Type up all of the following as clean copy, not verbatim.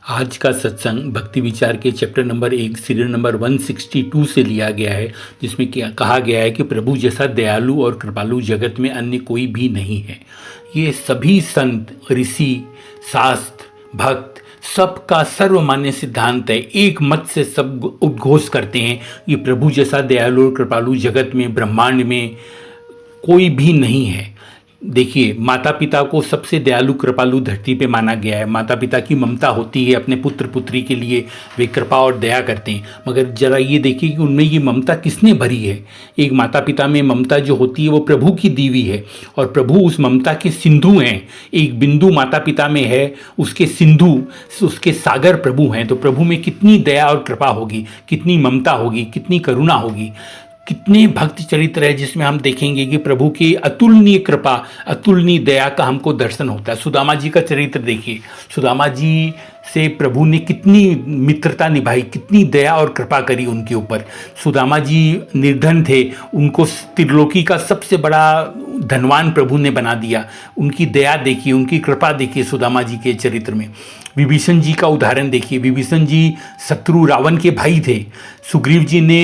आज का सत्संग भक्ति विचार के चैप्टर नंबर 1 सीरियल नंबर 162 से लिया गया है, जिसमें क्या कहा गया है कि प्रभु जैसा दयालु और कृपालु जगत में अन्य कोई भी नहीं है। ये सभी संत, ऋषि, शास्त्र, भक्त सबका सर्वमान्य सिद्धांत है। एक मत से सब उद्घोष करते हैं कि प्रभु जैसा दयालु और कृपालु जगत में, ब्रह्मांड में कोई भी नहीं है। देखिए, माता पिता को सबसे दयालु कृपालु धरती पे माना गया है। माता पिता की ममता होती है अपने पुत्र पुत्री के लिए, वे कृपा और दया करते हैं। मगर जरा ये देखिए कि उनमें ये ममता किसने भरी है। एक माता पिता में ममता जो होती है वो प्रभु की दी हुई है, और प्रभु उस ममता के सिंधु हैं। एक बिंदु माता पिता में है, उसके सिंधु, उसके सागर प्रभु हैं। तो प्रभु में कितनी दया और कृपा होगी, कितनी ममता होगी, कितनी करुणा होगी। कितने भक्त चरित्र है जिसमें हम देखेंगे कि प्रभु की अतुलनीय कृपा, अतुलनीय दया का हमको दर्शन होता है। सुदामा जी का चरित्र देखिए, सुदामा जी से प्रभु ने कितनी मित्रता निभाई, कितनी दया और कृपा करी उनके ऊपर। सुदामा जी निर्धन थे, उनको त्रिलोकी का सबसे बड़ा धनवान प्रभु ने बना दिया। उनकी दया देखिए, उनकी कृपा देखिए सुदामा जी के चरित्र में। विभीषण जी का उदाहरण देखिए, विभीषण जी शत्रु रावण के भाई थे। सुग्रीव जी ने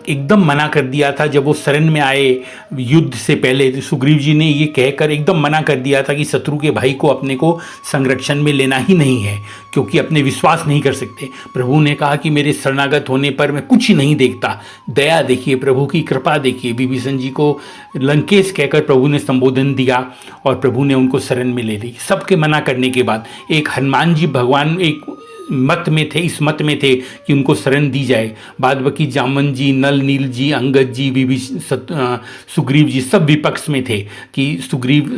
एकदम मना कर दिया था जब वो शरण में आए युद्ध से पहले। तो सुग्रीव जी ने ये कहकर एकदम मना कर दिया था कि शत्रु के भाई को अपने को संरक्षण में लेना ही नहीं है, क्योंकि अपने विश्वास नहीं कर सकते। प्रभु ने कहा कि मेरे शरणागत होने पर मैं कुछ नहीं देखता। दया देखिए, प्रभु की कृपा देखिए। विभीषण जी को लंकेश कहकर प्रभु ने संबोधन दिया और प्रभु ने उनको शरण में ले ली। सबके मना करने के बाद एक हनुमान जी भगवान एक मत में थे, इस मत में थे कि उनको शरण दी जाए। बाद बाकी जामन जी, नल नील जी, अंगद जी, सुग्रीव जी सब विपक्ष में थे कि सुग्रीव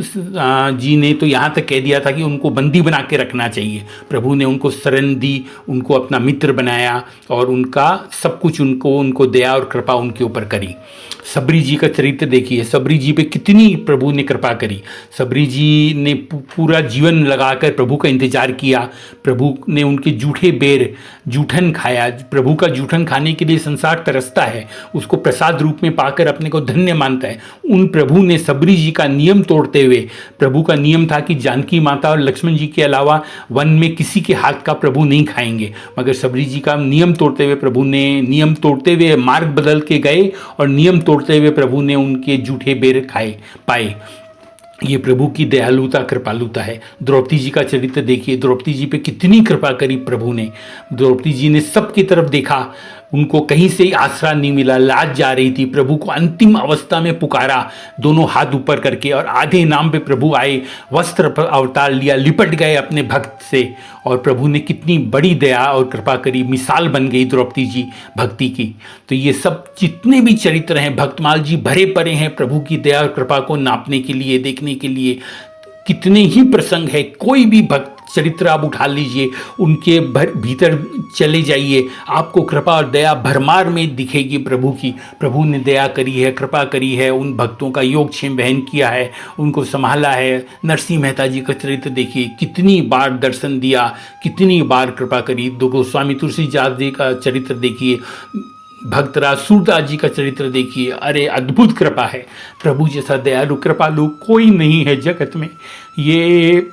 जी ने तो यहाँ तक कह दिया था कि उनको बंदी बना के रखना चाहिए। प्रभु ने उनको शरण दी, उनको अपना मित्र बनाया और उनका सब कुछ उनको दया और कृपा उनके ऊपर करी। सबरी जी का चरित्र देखिए, सबरी जी पे कितनी प्रभु ने कृपा करी। सबरी जी ने पूरा जीवन लगाकर प्रभु का इंतजार किया। प्रभु ने उनके जूठे बेर, जूठन खाया। प्रभु का जूठन खाने के लिए संसार तरसता है, उसको प्रसाद रूप में पाकर अपने को धन्य मानता है। उन प्रभु ने सबरी जी का नियम तोड़ते हुए, प्रभु का नियम था कि जानकी माता और लक्ष्मण जी के अलावा वन में किसी के हाथ का प्रभु नहीं खाएंगे, मगर सबरी जी का नियम तोड़ते हुए प्रभु ने नियम तोड़ते हुए मार्ग बदल के गए और नियम तोड़ते हुए प्रभु ने उनके जूठे बेर खाए पाए। ये प्रभु की दयालुता कृपालुता है। द्रौपदी जी का चरित्र देखिए, द्रौपदी जी पे कितनी कृपा करी प्रभु ने। द्रौपदी जी ने सबकी तरफ देखा, उनको कहीं से आसरा नहीं मिला, लाज जा रही थी। प्रभु को अंतिम अवस्था में पुकारा, दोनों हाथ ऊपर करके, और आधे नाम पे प्रभु आए, वस्त्र पर अवतार लिया, लिपट गए अपने भक्त से, और प्रभु ने कितनी बड़ी दया और कृपा करी। मिसाल बन गई द्रौपदी जी भक्ति की। तो ये सब जितने भी चरित्र हैं, भक्तमाल जी भरे पड़े हैं प्रभु की दया और कृपा को नापने के लिए, देखने के लिए। कितने ही प्रसंग है, कोई भी भक्त चरित्र आप उठा लीजिए, उनके भीतर चले जाइए, आपको कृपा और दया भरमार में दिखेगी प्रभु की। प्रभु ने दया करी है, कृपा करी है, उन भक्तों का योगक्षेम वहन किया है, उनको संभाला है। नरसिंह मेहता जी का चरित्र देखिए, कितनी बार दर्शन दिया, कितनी बार कृपा करी। दो गोस्वामी तुलसीदास जी का चरित्र देखिए, भक्तराज सूरदास जी का चरित्र देखिए। अरे अद्भुत कृपा है। प्रभु जैसा दयालु कृपालु कोई नहीं है जगत में। ये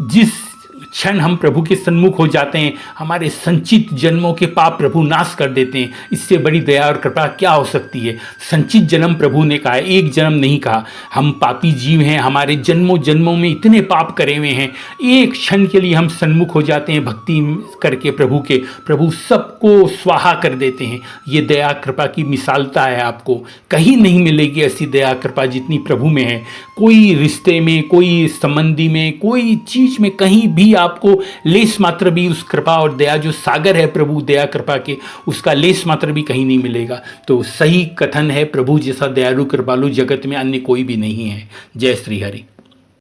जिस क्षण हम प्रभु के सन्मुख हो जाते हैं, हमारे संचित जन्मों के पाप प्रभु नाश कर देते हैं। इससे बड़ी दया और कृपा क्या हो सकती है। संचित जन्म प्रभु ने कहा, एक जन्म नहीं कहा। हम पापी जीव हैं, हमारे जन्मों जन्मों में इतने पाप करे हुए हैं, एक क्षण के लिए हम सन्मुख हो जाते हैं भक्ति करके प्रभु के, प्रभु सबको स्वाहा कर देते हैं। ये दया कृपा की मिसालता है। आपको कहीं नहीं मिलेगी ऐसी दया कृपा जितनी प्रभु में है। कोई रिश्ते में, कोई संबंधी में, कोई चीज में कहीं भी आपको लेस मात्र भी उस कृपा और दया, जो सागर है प्रभु दया कृपा के, उसका लेस मात्र भी कहीं नहीं मिलेगा। तो सही कथन है, प्रभु जैसा दयालु कृपालु जगत में अन्य कोई भी नहीं है। जय श्री हरि।